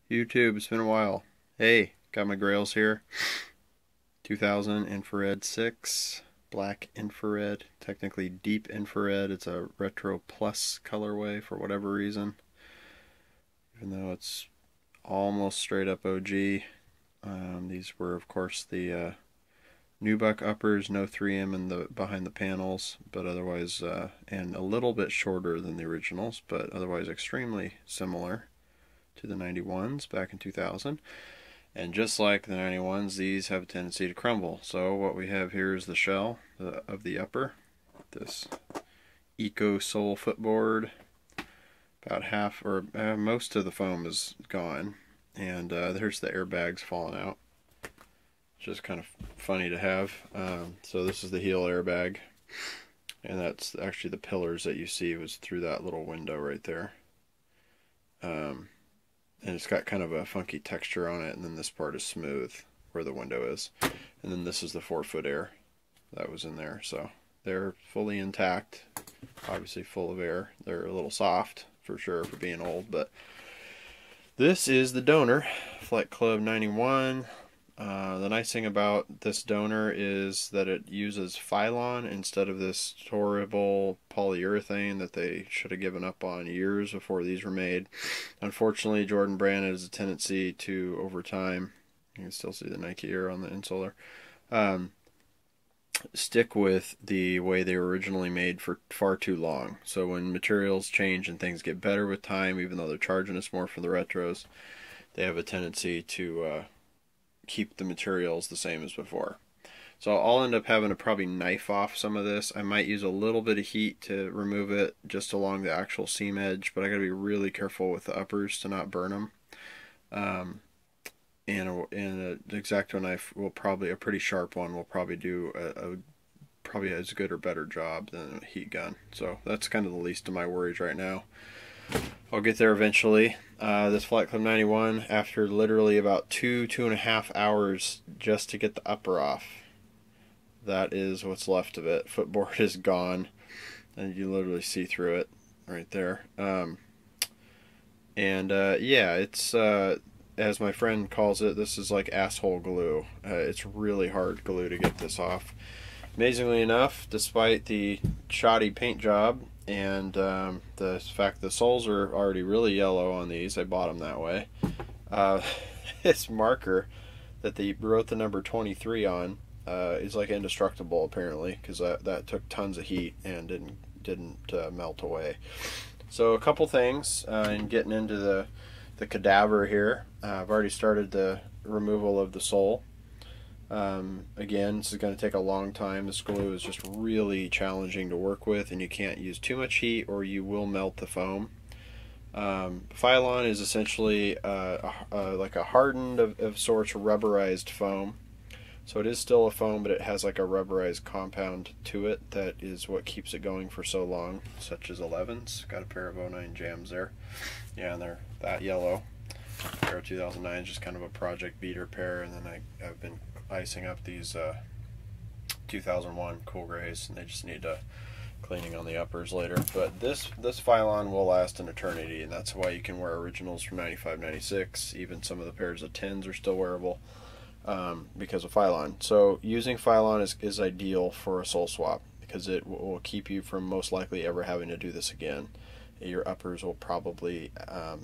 YouTube, it's been a while. Hey, got my grails here. 2000 infrared 6, black infrared, technically deep infrared. It's a retro plus colorway for whatever reason. Even though it's almost straight up OG. These were, of course, the nubuck uppers, no 3M in the behind the panels, but otherwise, and a little bit shorter than the originals, but otherwise extremely similar to the 91s back in 2000. And just like the 91s, these have a tendency to crumble. So what we have here is the shell of the upper, this MIDSOLE footboard. About half or most of the foam is gone, and there's the airbags falling out. Just kind of funny to have. So this is the heel airbag, and that's actually the pillars that you see was through that little window right there. And it's got kind of a funky texture on it, and then this part is smooth where the window is. And then this is the 4-foot air that was in there. So they're fully intact, obviously full of air. They're a little soft for sure for being old, but this is the donor, Flight Club 91. The nice thing about this donor is that it uses Phylon instead of this horrible polyurethane that they should have given up on years before these were made. Unfortunately, Jordan Brand has a tendency to, over time, you can still see the Nike Air on the insole there, stick with the way they were originally made for far too long. So when materials change and things get better with time, even though they're charging us more for the retros, they have a tendency to keep the materials the same as before. So I'll end up having to probably knife off some of this. I might use a little bit of heat to remove it just along the actual seam edge, but I gotta be really careful with the uppers to not burn them. And an X-Acto knife will probably, a pretty sharp one, will probably do probably as good or better job than a heat gun. So that's kind of the least of my worries right now. I'll get there eventually. This Flight Club 91, after literally about 2.5 hours just to get the upper off. That is what's left of it. Footboard is gone, and you literally see through it right there. Yeah, it's, as my friend calls it, this is like asshole glue. It's really hard glue to get this off. Amazingly enough, despite the shoddy paint job, and the fact the soles are already really yellow on these, I bought them that way. This marker that they wrote the number 23 on is like indestructible apparently, because that took tons of heat and didn't melt away. So a couple things in getting into the cadaver here. I've already started the removal of the sole. Again, this is going to take a long time. This glue is just really challenging to work with, and you can't use too much heat or you will melt the foam. Phylon is essentially like a hardened of sorts rubberized foam. So it is still a foam, but it has like a rubberized compound to it that is what keeps it going for so long, such as 11s. Got a pair of 09 jams there. Yeah, and they're that yellow. A pair of 2009 is just kind of a project beater pair, and then I've been icing up these 2001 cool grays, and they just need cleaning on the uppers later. But this Phylon will last an eternity, and that's why you can wear originals from 95, 96. Even some of the pairs of 10s are still wearable because of Phylon. So using Phylon is ideal for a sole swap, because it will keep you from most likely ever having to do this again. Your uppers will probably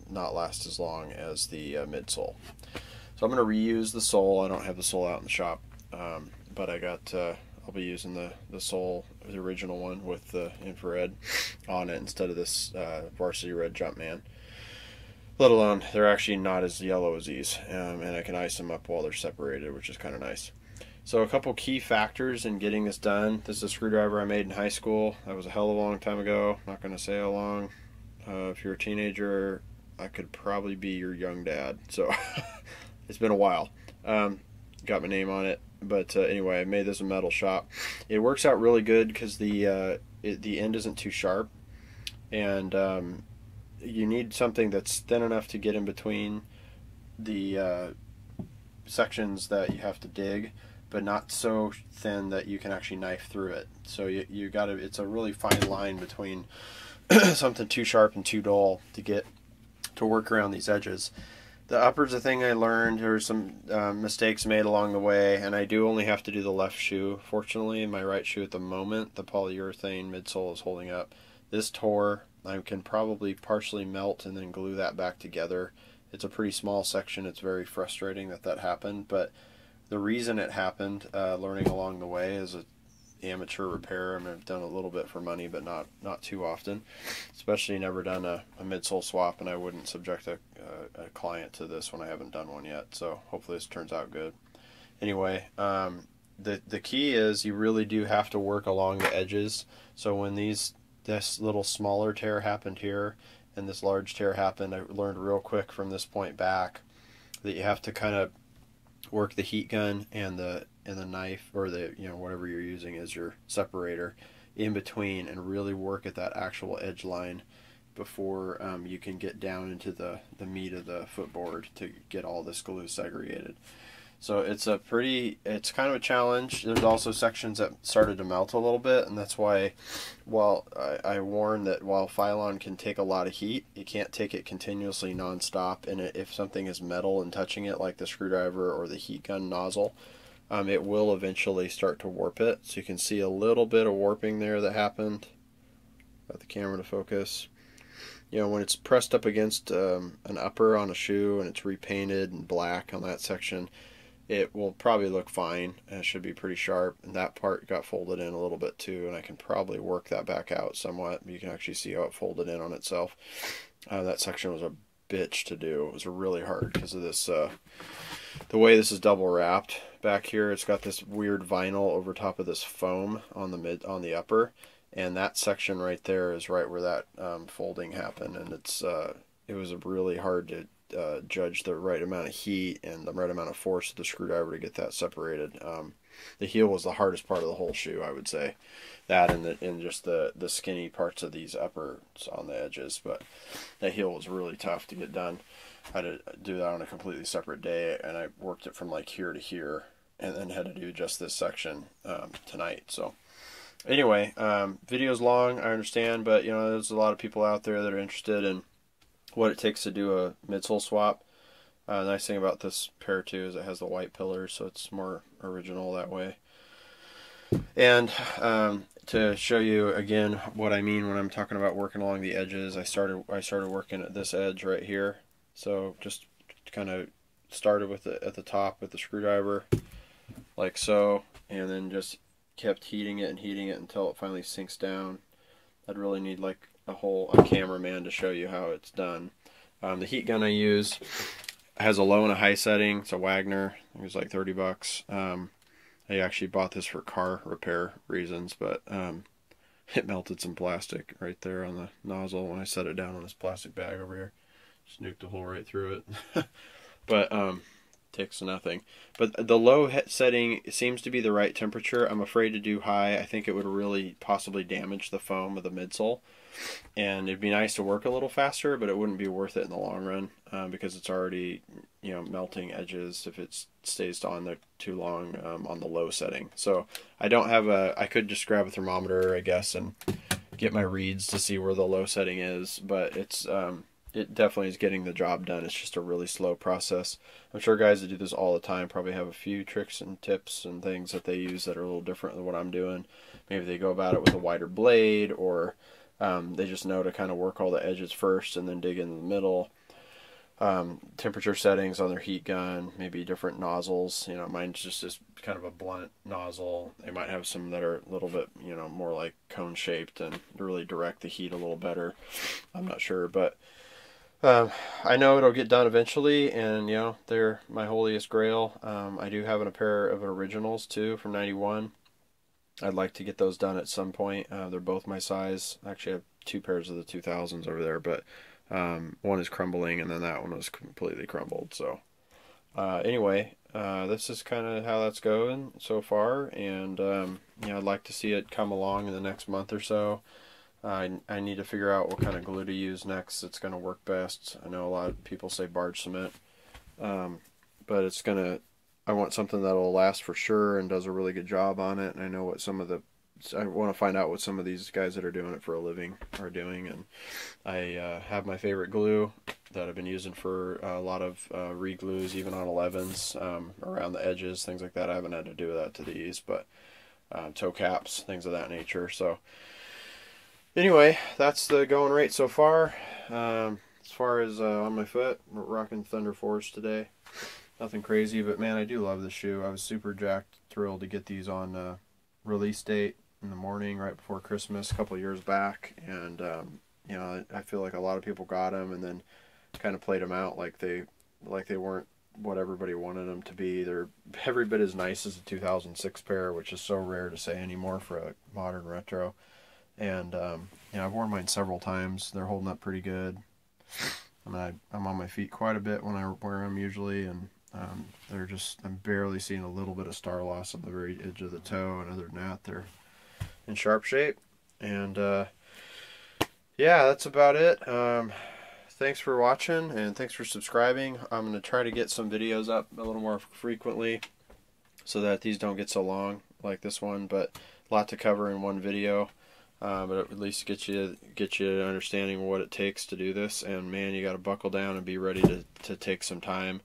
not last as long as the midsole. So I'm going to reuse the sole. I don't have the sole out in the shop, but I'll be using the sole, the original one with the infrared on it instead of this Varsity Red Jumpman. Let alone they're actually not as yellow as these, and I can ice them up while they're separated, which is kind of nice. So a couple key factors in getting this done. This is a screwdriver I made in high school. That was a hell of a long time ago. I'm not going to say how long. If you're a teenager, I could probably be your young dad. So it's been a while. Got my name on it, but anyway, I made this a metal shop. It works out really good because the end isn't too sharp, and you need something that's thin enough to get in between the sections that you have to dig, but not so thin that you can actually knife through it. So you gotta, it's a really fine line between something too sharp and too dull to work around these edges. The upper's a thing I learned. There were some mistakes made along the way, and I do only have to do the left shoe. Fortunately, my right shoe at the moment, the polyurethane midsole is holding up. This tore. I can probably partially melt and then glue that back together. It's a pretty small section. It's very frustrating that that happened, but the reason it happened, learning along the way, is an amateur repair. I mean, I've done a little bit for money, but not too often. Especially never done a midsole swap, and I wouldn't subject a client to this when I haven't done one yet. So hopefully this turns out good. Anyway, the key is you really do have to work along the edges. So when this little smaller tear happened here and this large tear happened, I learned real quick from this point back that you have to kind of work the heat gun and the knife, or the, you know, whatever you're using as your separator, in between, and really work at that actual edge line before you can get down into the meat of the footboard to get all this glue segregated. So it's kind of a challenge. There's also sections that started to melt a little bit, and that's why, while I warn that while Phylon can take a lot of heat, you can't take it continuously nonstop. And if something is metal and touching it, like the screwdriver or the heat gun nozzle, it will eventually start to warp it. So you can see a little bit of warping there that happened. Got the camera to focus. You know, when it's pressed up against an upper on a shoe and it's repainted and black on that section, it will probably look fine, and it should be pretty sharp. And that part got folded in a little bit too, and I can probably work that back out somewhat. You can actually see how it folded in on itself. That section was a bitch to do. It was really hard because of this, the way this is double wrapped back here. It's got this weird vinyl over top of this foam on the upper, and that section right there is right where that folding happened, and it was really hard to judge the right amount of heat and the right amount of force of the screwdriver to get that separated. The heel was the hardest part of the whole shoe, I would say. That and just the skinny parts of these uppers on the edges, but that heel was really tough to get done. I had to do that on a completely separate day, and I worked it from like here to here, and then had to do just this section tonight. So anyway, video's long, I understand, but you know, there's a lot of people out there that are interested in what it takes to do a midsole swap. The nice thing about this pair too is it has the white pillars, so it's more original that way. And to show you again what I mean when I'm talking about working along the edges, I started working at this edge right here. So just kind of started with it at the top with the screwdriver, like so, and then just kept heating it until it finally sinks down. I'd really need like a cameraman to show you how it's done. The heat gun I use has a low and a high setting. It's a Wagner. It was like 30 bucks. I actually bought this for car repair reasons, but it melted some plastic right there on the nozzle when I set it down on this plastic bag over here. Just nuked a hole right through it. But takes nothing. But the low setting seems to be the right temperature. I'm afraid to do high. I think it would really possibly damage the foam of the midsole. And it'd be nice to work a little faster, but it wouldn't be worth it in the long run because it's already, you know, melting edges if it stays on there too long on the low setting. So I don't have I could just grab a thermometer, I guess, and get my reads to see where the low setting is, but it definitely is getting the job done. It's just a really slow process. I'm sure guys that do this all the time probably have a few tricks and tips and things that they use that are a little different than what I'm doing. Maybe they go about it with a wider blade, or they just know to kind of work all the edges first and then dig in the middle. Temperature settings on their heat gun, maybe different nozzles. You know, mine's just kind of a blunt nozzle. They might have some that are a little bit, you know, more like cone shaped and really direct the heat a little better. I'm not sure, but I know it'll get done eventually, and you know, they're my holiest grail. I do have a pair of originals too from '91. I'd like to get those done at some point. They're both my size. Actually, I have two pairs of the 2000s over there, but one is crumbling, and then that one was completely crumbled. So anyway, this is kind of how that's going so far, and you know, I'd like to see it come along in the next month or so. I need to figure out what kind of glue to use next. It's going to work best. I know a lot of people say barge cement, but I want something that will last for sure and does a really good job on it. And I know what some of the I want to find out what some of these guys that are doing it for a living are doing. And I have my favorite glue that I've been using for a lot of re-glues, even on 11s, around the edges, things like that. I haven't had to do that to these, but toe caps, things of that nature. So anyway, that's the going rate so far. As far as on my foot, we're rocking Thunder Force today. Nothing crazy, but man, I do love this shoe. I was super jacked, thrilled to get these on release date in the morning right before Christmas a couple years back. And you know, I feel like a lot of people got them and then kind of played them out like they weren't what everybody wanted them to be. They're every bit as nice as a 2006 pair, which is so rare to say anymore for a modern retro. And you know, I've worn mine several times. They're holding up pretty good. I mean, I'm on my feet quite a bit when I wear them usually, and they're just, I'm barely seeing a little bit of star loss on the very edge of the toe, and other than that, they're in sharp shape. And yeah, that's about it. Thanks for watching, and thanks for subscribing. I'm going to try to get some videos up a little more frequently so that these don't get so long like this one, but a lot to cover in one video. But at least get you an understanding of what it takes to do this. And man, you got to buckle down and be ready to take some time.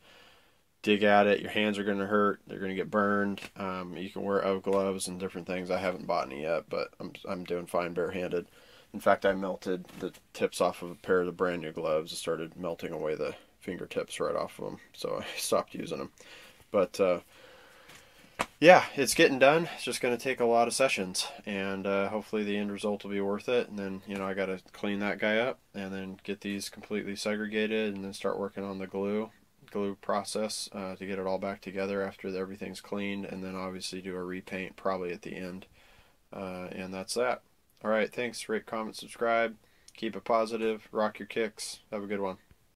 Dig at it. Your hands are going to hurt. They're going to get burned. You can wear UGG gloves and different things. I haven't bought any yet, but I'm doing fine barehanded. In fact, I melted the tips off of a pair of the brand new gloves. It started melting away the fingertips right off of them, so I stopped using them. But yeah, it's getting done. It's just going to take a lot of sessions, and hopefully the end result will be worth it. And then, you know, I got to clean that guy up and then get these completely segregated and then start working on the glue process to get it all back together after everything's cleaned, and then obviously do a repaint probably at the end. And that's that. All right, thanks. Rate, comment, subscribe. Keep it positive. Rock your kicks. Have a good one.